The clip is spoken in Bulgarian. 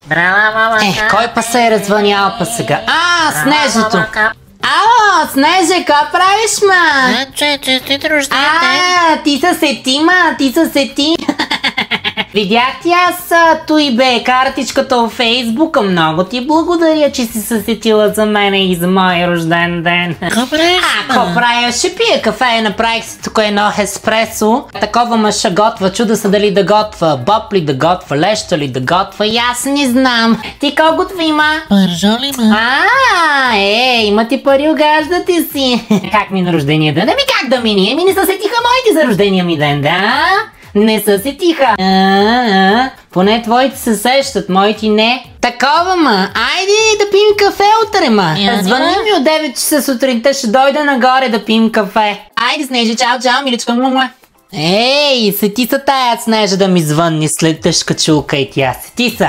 Брала, мама. Кой па се е развънял па сега? Снежето. Ало, Снеже, какво правиш, ма? Честит рожден Ти се сети, ма, ти се сети. Видях ти аз той бе картичката във Фейсбука. Много ти благодаря, че си се сетила за мене и за моя рожден ден. Какво правиш, Какво правя? Ще пия кафе, направих си тук едно еспресо. Такова ма ще готва, чуда се дали да готва боб ли да готва, леща ли да готва, и аз не знам. Ти какво готви, ма? Пържоли, ма. Има ти пари, огаждате си. Как ми на рождения ден? Как да мини? Не се сетиха моите за рождения ми ден, да? Не се сетиха. Поне твоите се сещат, моите не. Такова, ма. Айде да пием кафе утре, ма. Звъни ми от 9 часа сутринта, ще дойда нагоре да пием кафе. Айде, Снежа, чао, миличка, мума. Сети са тая Снежа да ми звънни след тъжка чулка и тя. Сети са.